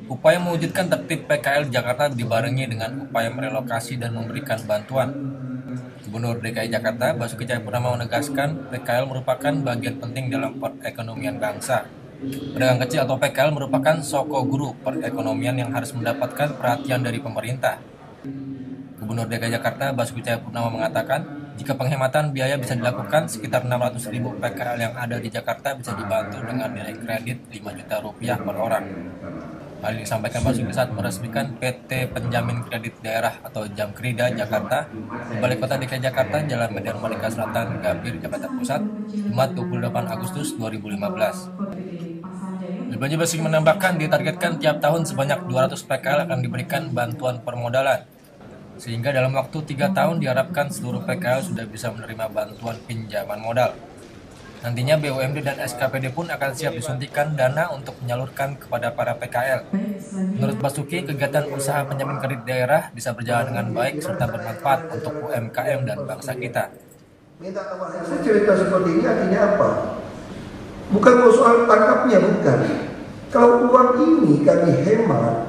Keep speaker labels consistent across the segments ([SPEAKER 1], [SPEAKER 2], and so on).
[SPEAKER 1] Upaya mewujudkan tertib PKL Jakarta dibarengi dengan upaya merelokasi dan memberikan bantuan. Gubernur DKI Jakarta Basuki Cahayapurnama menegaskan PKL merupakan bagian penting dalam perekonomian bangsa. Pedagang kecil atau PKL merupakan soko guru perekonomian yang harus mendapatkan perhatian dari pemerintah. Gubernur DKI Jakarta Basuki Cahayapurnama mengatakan, jika penghematan biaya bisa dilakukan, sekitar 600.000 PKL yang ada di Jakarta bisa dibantu dengan nilai kredit 5 juta rupiah per orang. Hal ini disampaikan Basuki saat meresmikan PT Penjamin Kredit Daerah atau Jamkrida Jakarta di Balai Kota DKI Jakarta, Jalan Medan Merdeka Selatan, Gambir, Jakarta Pusat, Jumat 28 Agustus 2015. Lebih Basuki menambahkan ditargetkan tiap tahun sebanyak 200 PKL akan diberikan bantuan permodalan. Sehingga dalam waktu 3 tahun diharapkan seluruh PKL sudah bisa menerima bantuan pinjaman modal. Nantinya BUMD dan SKPD pun akan siap disuntikan dana untuk menyalurkan kepada para PKL. Menurut Basuki, kegiatan usaha penjamin kredit daerah bisa berjalan dengan baik serta bermanfaat untuk UMKM dan bangsa kita.
[SPEAKER 2] Saya cerita seperti ini artinya apa? Bukan soal tangkapnya, bukan. Kalau uang ini kami hemat,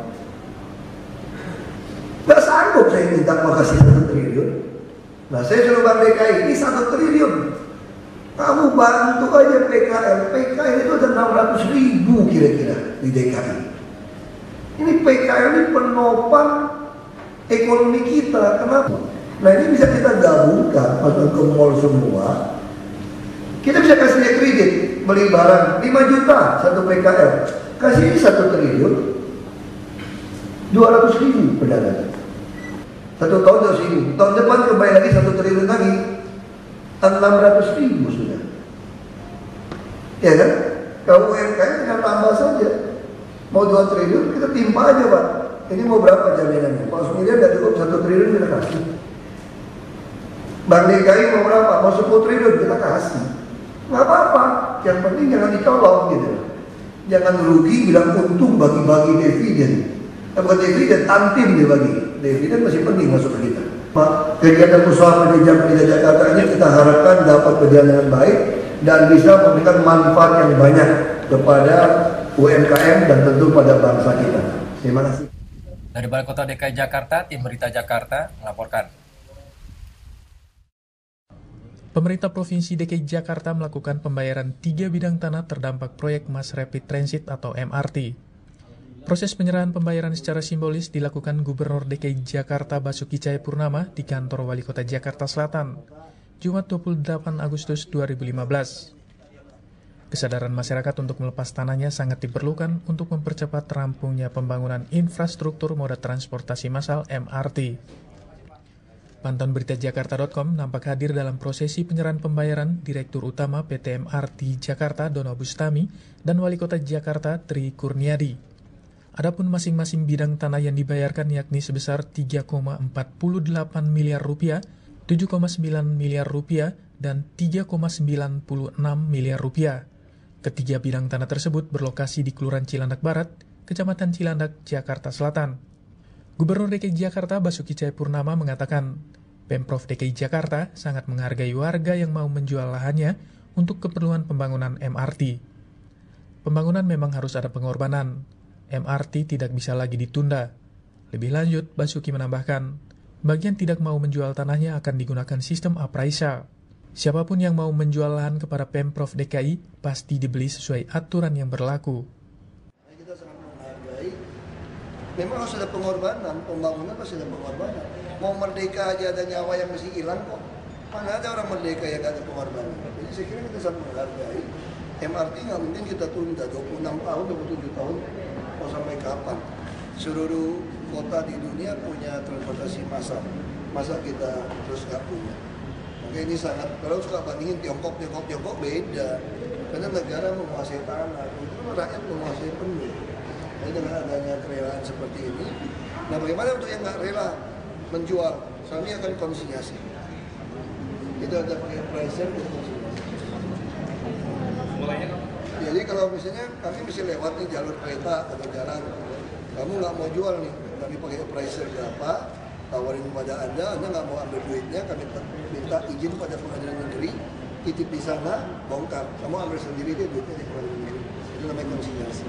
[SPEAKER 2] nggak sanggup saya minta makasih 1 triliun. Nah, saya suruh Bank DKI ini 1 triliun. Kamu bantu aja PKL. PKL itu ada 600.000 kira-kira di DKI. Ini PKL ini penopang ekonomi kita. Kenapa? Nah, ini bisa kita gabungkan masuk ke mall semua. Kita bisa kasih dia kredit beli barang 5 juta 1 PKL. Kasih ini 1 triliun 200.000 pedagang. 1 tahun 200.000. Tahun depan kembali lagi 1 triliun lagi. 600.000 sudah. Ya kan? Kalau UMKM tinggal tambah saja. Mau 2 triliun kita timpa aja, Pak. Ini mau berapa jaminannya? Kalau 1 miliar nggak cukup, 1 triliun kita kasih. Bank DKI mau berapa? Mau 10 triliun kita kasih. Nggak apa-apa. Yang penting jangan dicolong gitu. Jangan rugi bilang untung bagi-bagi dividen. Bukan dividen, antim dia bagi. Dividen masih penting masuk ke kita. Kegiatan usaha penjajah di Jakarta ini kita harapkan dapat berjalan dengan baik dan bisa memberikan manfaat yang banyak kepada UMKM dan tentu pada bangsa kita. Terima kasih.
[SPEAKER 1] Dari Balai Kota DKI Jakarta, Tim Berita Jakarta melaporkan.
[SPEAKER 3] Pemerintah Provinsi DKI Jakarta melakukan pembayaran 3 bidang tanah terdampak proyek Mass Rapid Transit atau MRT. Proses penyerahan pembayaran secara simbolis dilakukan Gubernur DKI Jakarta Basuki Cahayapurnama di kantor Wali Kota Jakarta Selatan, Jumat 28 Agustus 2015. Kesadaran masyarakat untuk melepas tanahnya sangat diperlukan untuk mempercepat rampungnya pembangunan infrastruktur moda transportasi massal MRT. Pantauan berita Jakarta.com nampak hadir dalam prosesi penyerahan pembayaran Direktur Utama PT MRT Jakarta Dono Bustami dan Wali Kota Jakarta Tri Kurniadi. Adapun masing-masing bidang tanah yang dibayarkan yakni sebesar 3,48 miliar rupiah, 7,9 miliar rupiah, dan 3,96 miliar rupiah. Ketiga bidang tanah tersebut berlokasi di Kelurahan Cilandak Barat, Kecamatan Cilandak, Jakarta Selatan. Gubernur DKI Jakarta Basuki Cahayapurnama mengatakan, Pemprov DKI Jakarta sangat menghargai warga yang mau menjual lahannya untuk keperluan pembangunan MRT. Pembangunan memang harus ada pengorbanan. MRT tidak bisa lagi ditunda. Lebih lanjut, Basuki menambahkan, bagian tidak mau menjual tanahnya akan digunakan sistem appraisal. Siapapun yang mau menjual lahan kepada Pemprov DKI pasti dibeli sesuai aturan yang berlaku.
[SPEAKER 2] Kita sangat menghargai. Memang harus ada pengorbanan, pembangunan harus ada pengorbanan. Mau merdeka aja ada nyawa yang mesti hilang kok. Mana ada orang merdeka yang gak ada pengorbanan. Jadi saya kira kita sangat menghargai. MRT nggak mungkin kita tunda 26 tahun, 27 tahun. Mau sampai kapan? Seluruh kota di dunia punya transportasi massal. Masa kita terus nggak punya? Maka ini sangat, kalau suka bandingin Tiongkok beda. Karena negara menguasai tanah, itu rakyat menguasai penuh. Jadi dengan adanya kerelaan seperti ini, nah bagaimana untuk yang nggak rela menjual? Kami akan konsinyasi. Itu ada pakai pricer untuk konsinyasi. Jadi kalau misalnya kami mesti lewat nih jalur kereta atau jalan, kamu nggak mau jual nih, kami pakai pricer berapa, tawarin kepada Anda nggak mau ambil duitnya, kami minta izin pada pengadilan negeri, titip di sana, bongkar, kamu ambil sendiri deh duitnya di pengadilan negeri. Itu namanya konsinyasi.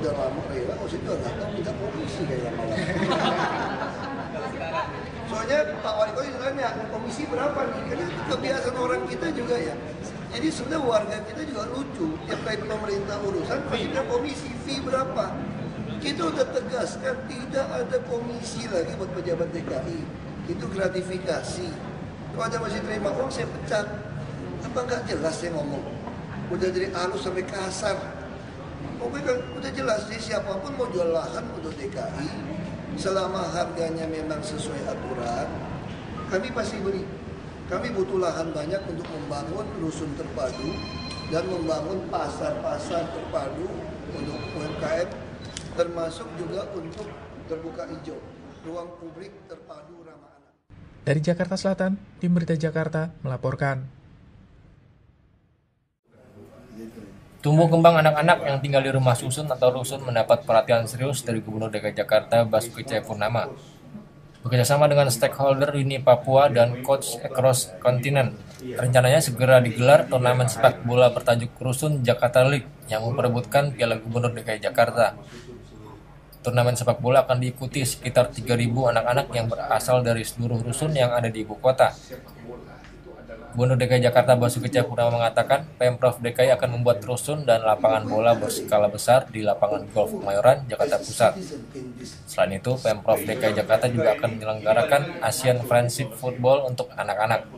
[SPEAKER 2] udah lama rela, maksudnya juga nggak tahu minta komisi kayak lama-lama. Soalnya Pak Wali Kota istilahnya komisi berapa nih? Karena itu kebiasaan orang kita juga ya. Jadi sebenarnya warga kita juga lucu. Tiap kali pemerintah urusan pasti ada komisi fee berapa. Kita udah tegaskan tidak ada komisi lagi buat pejabat DKI. Itu gratifikasi. Kalau ada masih terima uang saya pecat. Apa nggak jelas saya ngomong? Udah dari halus sampai kasar. Pokoknya kan udah jelas nih siapapun mau jual lahan untuk DKI, selama harganya memang sesuai aturan, kami pasti beli. Kami butuh lahan banyak untuk membangun rusun terpadu dan membangun pasar-pasar terpadu untuk UMKM, termasuk juga untuk terbuka hijau, ruang publik terpadu ramah anak.
[SPEAKER 3] Dari Jakarta Selatan, Tim Berita Jakarta melaporkan.
[SPEAKER 1] Tumbuh kembang anak-anak yang tinggal di rumah susun atau rusun mendapat perhatian serius dari Gubernur DKI Jakarta Basuki Cahayapurnama. Bekerjasama dengan stakeholder Uni Papua dan Coach Across Continent, rencananya segera digelar turnamen sepak bola bertajuk Rusun Jakarta League yang memperebutkan Piala Gubernur DKI Jakarta. Turnamen sepak bola akan diikuti sekitar 3.000 anak-anak yang berasal dari seluruh rusun yang ada di ibu kota. Gubernur DKI Jakarta Basuki Cahayapurnama mengatakan Pemprov DKI akan membuat rusun dan lapangan bola berskala besar di lapangan golf Kemayoran, Jakarta Pusat. Selain itu, Pemprov DKI Jakarta juga akan menyelenggarakan Asian Friendship Football untuk anak-anak.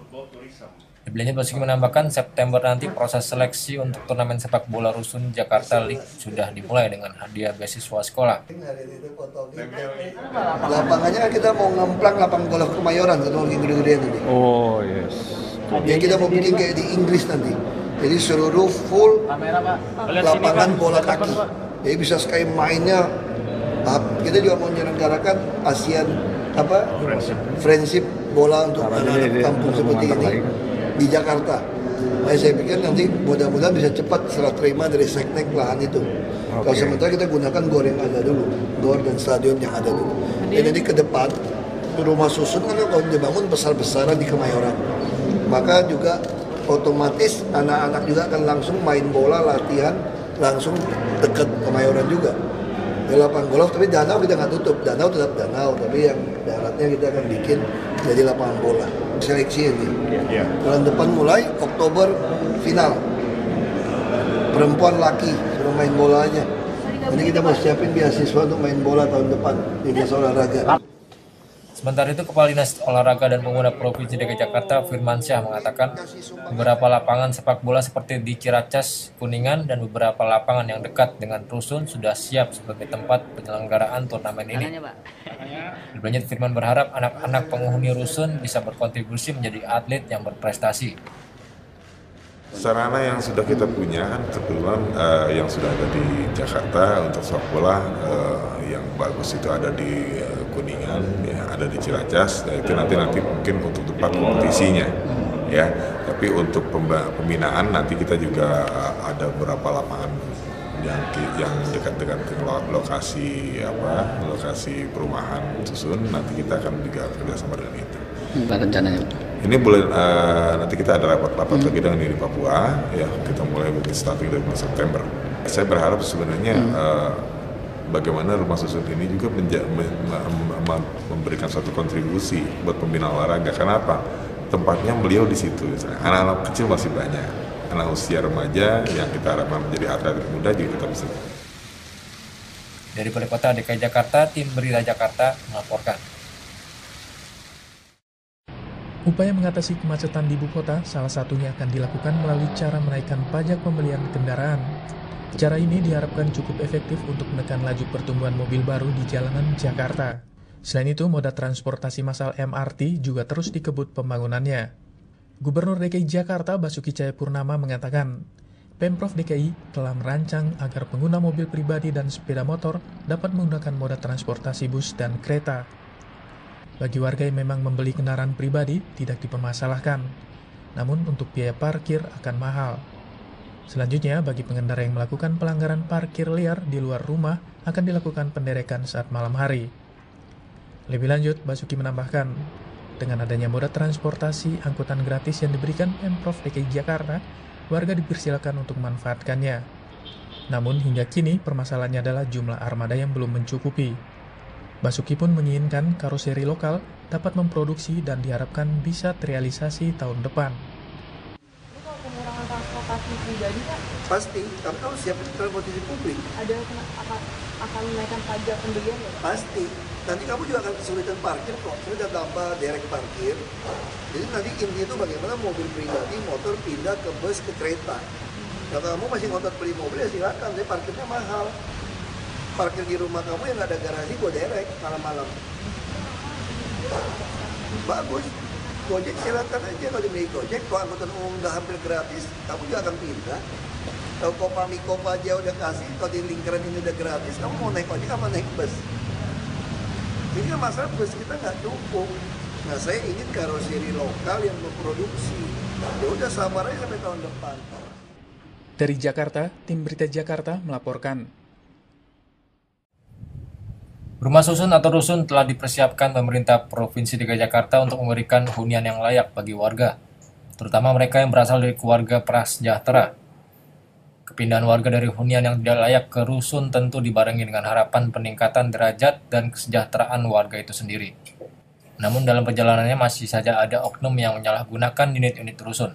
[SPEAKER 1] Lebih lanjut, Basuki menambahkan September nanti proses seleksi untuk turnamen sepak bola rusun Jakarta League sudah dimulai dengan hadiah beasiswa sekolah.
[SPEAKER 2] Lapangannya kan kita mau ngemplang lapangan golf Kemayoran, ketemu gede-gede nanti.
[SPEAKER 4] Oh yes.
[SPEAKER 2] Yang kita mau bikin kayak di Inggris nanti. Jadi seluruh full lapangan bola kaki. Jadi bisa sekali mainnya. Kita juga mau menyelenggarakan ASEAN Friendship bola untuk anak-anak kampung seperti ini di Jakarta. Nah, saya pikir nanti mudah-mudahan bisa cepat serah terima dari seknek lahan itu. Kalau sementara kita gunakan gor yang ada dulu, gor dan stadion yang ada dulu. Dan nanti ke depan rumah susun kan kalau dibangun besar-besaran di Kemayoran, maka juga otomatis anak-anak juga akan langsung main bola latihan langsung dekat Kemayoran juga. Di lapangan golf, tapi danau kita nggak tutup, danau tetap danau, tapi yang daratnya kita akan bikin jadi lapangan bola. Seleksi ini. Bulan depan mulai, Oktober final. Perempuan laki suruh main bola aja. Jadi kita mau siapin beasiswa untuk main bola tahun depan di desa olahraga.
[SPEAKER 1] Sementara itu, Kepala Dinas Olahraga dan Pemuda Provinsi DKI Jakarta Firmansyah mengatakan beberapa lapangan sepak bola seperti di Ciracas, Kuningan, dan beberapa lapangan yang dekat dengan rusun sudah siap sebagai tempat penyelenggaraan turnamen ini. Lebih lanjut, Firman berharap anak-anak penghuni rusun bisa berkontribusi menjadi atlet yang berprestasi.
[SPEAKER 4] Sarana yang sudah kita punya kan kebetulan yang sudah ada di Jakarta untuk sepak bola yang bagus itu ada di Kuningan, ya, ada di Ciracas, ya, itu nanti mungkin untuk tempat kompetisinya, ya. Tapi untuk pembinaan nanti kita juga ada beberapa lapangan yang dekat-dekat lokasi perumahan susun, nanti kita akan juga kerjasama dengan itu.
[SPEAKER 5] Rencananya
[SPEAKER 4] ini boleh nanti kita ada rapat lagi dengan Uni Papua, ya, kita mulai mungkin starting dari bulan September. Saya berharap sebenarnya bagaimana rumah susun ini juga memberikan suatu kontribusi buat pembinaan olahraga. Kenapa? Tempatnya beliau di situ. Anak-anak kecil masih banyak, anak usia remaja yang kita harapkan menjadi atlet muda juga kita bisa.
[SPEAKER 1] Dari Balai Kota DKI Jakarta, Tim Berita Jakarta melaporkan.
[SPEAKER 3] Upaya mengatasi kemacetan di ibu kota salah satunya akan dilakukan melalui cara menaikkan pajak pembelian kendaraan. Cara ini diharapkan cukup efektif untuk menekan laju pertumbuhan mobil baru di jalanan Jakarta. Selain itu, moda transportasi massal MRT juga terus dikebut pembangunannya. Gubernur DKI Jakarta Basuki Cahayapurnama mengatakan, Pemprov DKI telah merancang agar pengguna mobil pribadi dan sepeda motor dapat menggunakan moda transportasi bus dan kereta. Bagi warga yang memang membeli kendaraan pribadi tidak dipermasalahkan, namun untuk biaya parkir akan mahal. Selanjutnya, bagi pengendara yang melakukan pelanggaran parkir liar di luar rumah akan dilakukan penderekan saat malam hari. Lebih lanjut, Basuki menambahkan, dengan adanya moda transportasi angkutan gratis yang diberikan Pemprov DKI Jakarta, warga dipersilakan untuk memanfaatkannya. Namun hingga kini permasalahannya adalah jumlah armada yang belum mencukupi. Basuki pun menginginkan karoseri lokal dapat memproduksi dan diharapkan bisa terrealisasi tahun depan.
[SPEAKER 5] Ini kalau pengurangan transportasi pribadi Pak,
[SPEAKER 2] Pasti, tapi kalau siap transportasi publik,
[SPEAKER 5] ada akan menaikkan pajak pembelian ya Pak?
[SPEAKER 2] pasti. Nanti kamu juga akan kesulitan parkir kok. Sudah tambah derek parkir. Jadi nanti intinya itu bagaimana mobil pribadi, motor pindah ke bus, ke kereta. Kalau kamu masih ngotot beli mobil ya silakan, tapi parkirnya mahal. Parkir di rumah kamu yang nggak ada garasi, gue derek malam-malam. Bagus. Gojek silakan aja kalau dibeli Gojek, kalau angkutan umum udah hampir gratis, kamu juga akan pindah. Kalau Kopa aja udah kasih, kalau di lingkaran ini udah gratis, kamu mau naik ojek apa naik bus? Ini kan masalah bus kita nggak cukup. Nah saya ingin karoseri lokal yang memproduksi. Ya udah sabar aja sampai tahun depan.
[SPEAKER 3] Dari Jakarta, Tim Berita Jakarta melaporkan.
[SPEAKER 1] Rumah susun atau rusun telah dipersiapkan pemerintah Provinsi DKI Jakarta untuk memberikan hunian yang layak bagi warga, terutama mereka yang berasal dari keluarga prasejahtera. Kepindahan warga dari hunian yang tidak layak ke rusun tentu dibarengi dengan harapan peningkatan derajat dan kesejahteraan warga itu sendiri. Namun dalam perjalanannya masih saja ada oknum yang menyalahgunakan unit-unit rusun.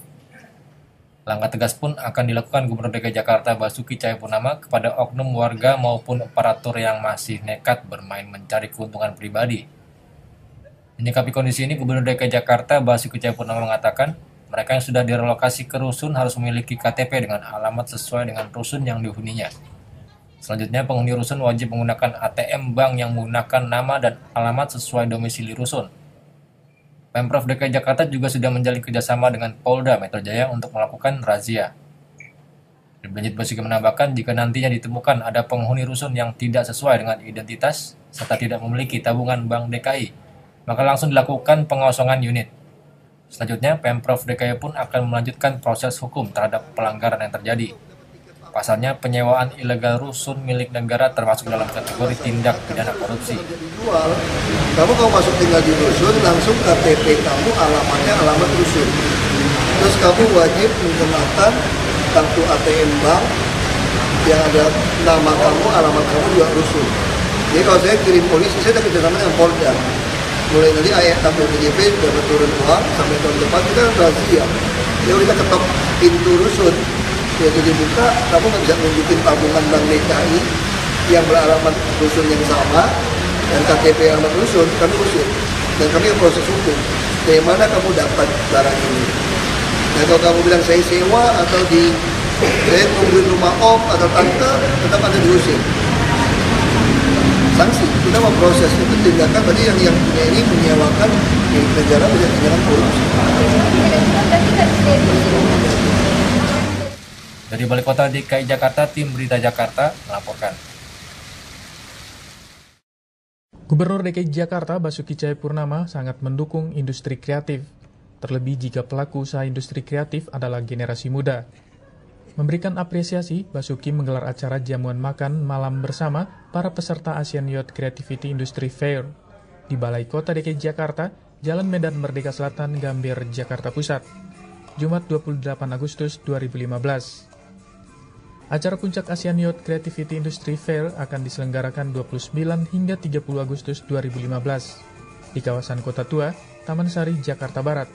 [SPEAKER 1] Langkah tegas pun akan dilakukan Gubernur DKI Jakarta Basuki Cahayapurnama kepada oknum warga maupun operator yang masih nekat bermain mencari keuntungan pribadi. Menyikapi kondisi ini, Gubernur DKI Jakarta Basuki Cahayapurnama mengatakan, mereka yang sudah direlokasi ke rusun harus memiliki KTP dengan alamat sesuai dengan rusun yang dihuninya. Selanjutnya, penghuni rusun wajib menggunakan ATM bank yang menggunakan nama dan alamat sesuai domisili rusun. Pemprov DKI Jakarta juga sudah menjalin kerjasama dengan Polda Metro Jaya untuk melakukan razia. Lebih lanjut, Basuki menambahkan jika nantinya ditemukan ada penghuni rusun yang tidak sesuai dengan identitas serta tidak memiliki tabungan bank DKI, maka langsung dilakukan pengosongan unit. Selanjutnya, Pemprov DKI pun akan melanjutkan proses hukum terhadap pelanggaran yang terjadi. Pasalnya, penyewaan ilegal rusun milik negara termasuk dalam kategori tindak pidana korupsi.
[SPEAKER 2] Dijual, kamu kalau masuk tinggal di rusun, langsung KTP kamu alamatnya alamat rusun. Terus kamu wajib menggunakan kartu ATM bank yang ada nama kamu, alamat kamu juga rusun. Jadi kalau saya kirim polisi, saya udah kerjasama dengan Polda. Mulai nanti BPJP dapat turun uang, sampai tahun depan kita razia. Jadi kita ketok pintu rusun, yaitu dibuka, kamu nggak bisa nunjukin tabungan bank DKI yang beralamat rusun yang sama dan KTP alamat rusun, kami usir dan kami proses hukum. Dari mana kamu dapat barang ini? Nah kalau kamu bilang saya sewa atau saya tungguin rumah om atau tante, tetap ada diusir. Sanksi, kita mau proses itu tindakan berarti yang punya ini menyewakan di negara bisa tindakan korupsi.
[SPEAKER 1] Dari Balai Kota DKI Jakarta, Tim Berita Jakarta melaporkan.
[SPEAKER 3] Gubernur DKI Jakarta Basuki Cahayapurnama sangat mendukung industri kreatif, terlebih jika pelaku usaha industri kreatif adalah generasi muda. Memberikan apresiasi, Basuki menggelar acara jamuan makan malam bersama para peserta Asian Youth Creativity Industry Fair di Balai Kota DKI Jakarta, Jalan Medan Merdeka Selatan, Gambir, Jakarta Pusat, Jumat 28 Agustus 2015. Acara puncak Asian Youth Creativity Industry Fair akan diselenggarakan 29 hingga 30 Agustus 2015 di kawasan Kota Tua, Taman Sari, Jakarta Barat.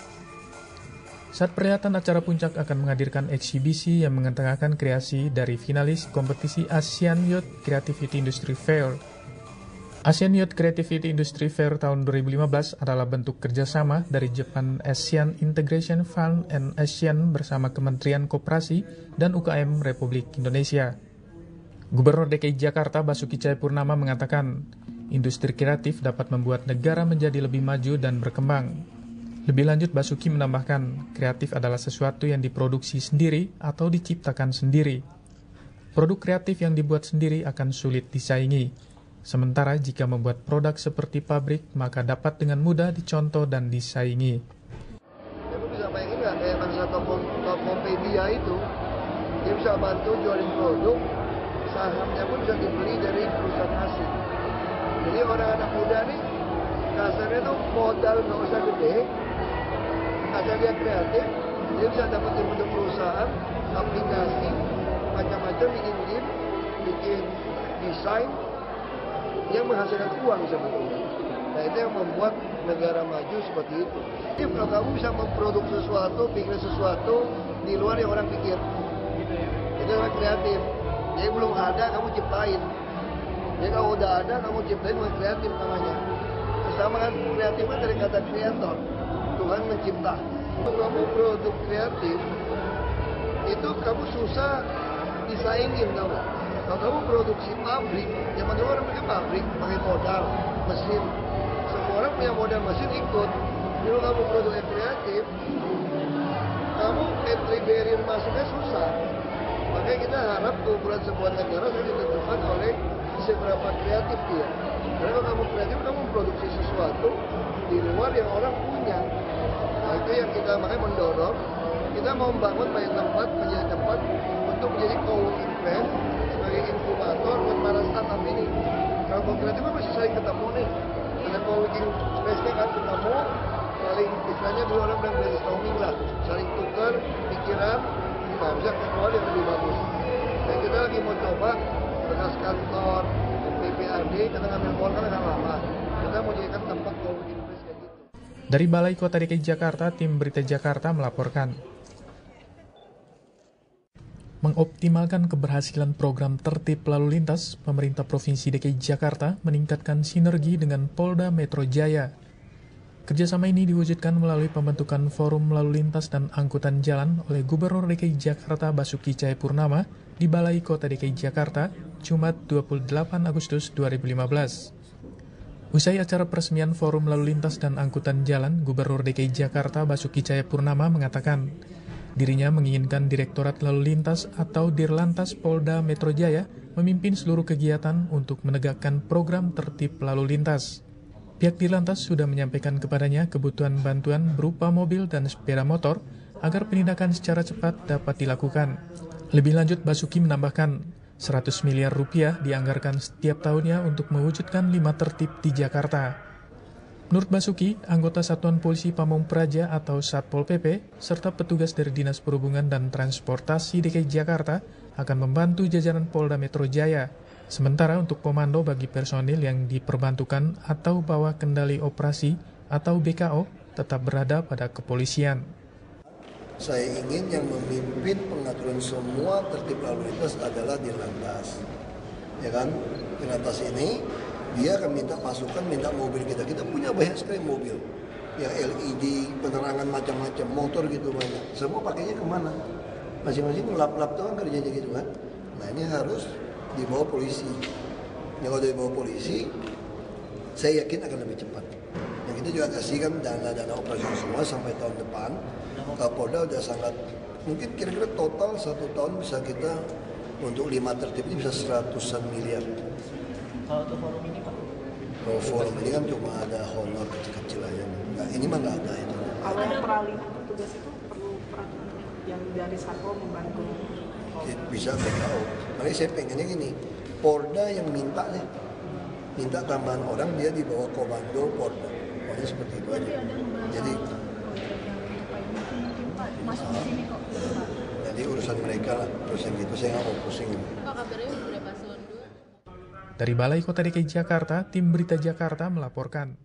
[SPEAKER 3] Saat perhelatan acara puncak akan menghadirkan eksibisi yang mengetengahkan kreasi dari finalis kompetisi Asian Youth Creativity Industry Fair. Asian Youth Creativity Industry Fair tahun 2015 adalah bentuk kerjasama dari Japan Asian Integration Fund and ASEAN bersama Kementerian Koperasi dan UKM Republik Indonesia. Gubernur DKI Jakarta Basuki Cahayapurnama mengatakan, industri kreatif dapat membuat negara menjadi lebih maju dan berkembang. Lebih lanjut, Basuki menambahkan, kreatif adalah sesuatu yang diproduksi sendiri atau diciptakan sendiri. Produk kreatif yang dibuat sendiri akan sulit disaingi. Sementara jika membuat produk seperti pabrik, maka dapat dengan mudah dicontoh dan disaingi.
[SPEAKER 2] Kamu bisa bayangin nggak kayak bangsa Tokopedia itu, dia bisa bantu jualin produk, sahamnya pun bisa dibeli dari perusahaan asing. Jadi orang anak muda nih, kasarnya tuh modal nggak usah gede, asal dia kreatif, dia bisa dapetin bentuk perusahaan, aplikasi, macam-macam bikin game, bikin desain yang menghasilkan uang sebetulnya. Nah itu yang membuat negara maju seperti itu. Jadi kalau kamu bisa memproduksi sesuatu, bikin sesuatu di luar yang orang pikir, itu orang kreatif. Jadi belum ada kamu ciptain. Jadi kalau udah ada kamu ciptain, bukan kreatif namanya. Sama kan kreatif kan dari kata kreator, Tuhan mencipta. Kalau kamu produk kreatif, itu kamu susah disaingin kamu. Kalau kamu produksi pabrik, zaman dulu orang pakai pabrik, pakai modal, mesin. Semua orang punya modal mesin ikut. Kalau kamu produk yang kreatif, kamu entry barrier masuknya susah. Makanya kita harap keunggulan sebuah negara sudah ditentukan oleh seberapa kreatif dia. Karena kalau kamu kreatif, kamu memproduksi sesuatu di luar yang orang punya. Nah itu yang kita makanya mendorong. Kita mau membangun banyak tempat, menjadi tempat untuk menjadi co-working place sebagai inkubator buat para startup ini. Kalau kreatif kan masih saling ketemu nih. Ada co-working space-nya kan ketemu, saling istilahnya dua orang bilang brainstorming lah, saling tukar pikiran, nah bisa keluar yang lebih bagus. Dan kita lagi mau coba bekas kantor, PPRD, kita ngambil uang kan agak lama. Kita mau jadikan tempat co-working place kayak gitu.
[SPEAKER 3] Dari Balai Kota DKI Jakarta, tim Berita Jakarta melaporkan. Mengoptimalkan keberhasilan program tertib lalu lintas, pemerintah Provinsi DKI Jakarta meningkatkan sinergi dengan Polda Metro Jaya. Kerjasama ini diwujudkan melalui pembentukan Forum Lalu Lintas dan Angkutan Jalan oleh Gubernur DKI Jakarta Basuki Cahayapurnama di Balai Kota DKI Jakarta, Jumat 28 Agustus 2015. Usai acara peresmian Forum Lalu Lintas dan Angkutan Jalan, Gubernur DKI Jakarta Basuki Cahayapurnama mengatakan, dirinya menginginkan Direktorat Lalu Lintas atau Dirlantas Polda Metro Jaya memimpin seluruh kegiatan untuk menegakkan program tertib lalu lintas. Pihak Dirlantas sudah menyampaikan kepadanya kebutuhan bantuan berupa mobil dan sepeda motor agar penindakan secara cepat dapat dilakukan. Lebih lanjut, Basuki menambahkan, 100 miliar rupiah dianggarkan setiap tahunnya untuk mewujudkan 5 tertib di Jakarta. Menurut Basuki, anggota Satuan Polisi Pamong Praja atau Satpol PP, serta petugas dari Dinas Perhubungan dan Transportasi DKI Jakarta akan membantu jajaran Polda Metro Jaya. Sementara untuk komando bagi personil yang diperbantukan atau bawa kendali operasi atau BKO tetap berada pada kepolisian.
[SPEAKER 2] Saya ingin yang memimpin pengaturan semua tertib lalu lintas adalah Dirlantas. Ya kan? Dirlantas ini dia akan minta pasukan, minta mobil kita. Kita punya banyak sekali mobil. Yang LED, penerangan macam-macam, motor gitu banyak. Semua pakainya kemana? Masing-masing lap-lap itu kan kerjanya gitu kan. Nah ini harus dibawa polisi. Yang kalau dibawa polisi, saya yakin akan lebih cepat. Yang kita juga kasihkan dana-dana operasional semua sampai tahun depan. Kapolda udah sangat, mungkin kira-kira total 1 tahun bisa kita untuk 5 tertib ini bisa 100-an miliar.
[SPEAKER 6] Kalau untuk forum ini Pak?
[SPEAKER 2] Kalau forum ini kan cuma ada honor kecil-kecil aja. Nah, ini mah nggak ada itu.
[SPEAKER 5] Kalau peralihan petugas itu perlu peraturan yang dari Satpol membantu.
[SPEAKER 2] Bisa BKO. Makanya saya pengennya gini, Polda yang minta deh. Minta tambahan orang, dia dibawa komando Polda. Pokoknya seperti itu aja. Jadi jadi urusan mereka lah, urusan gitu saya nggak mau pusing.
[SPEAKER 3] Dari Balai Kota DKI Jakarta, tim Berita Jakarta melaporkan.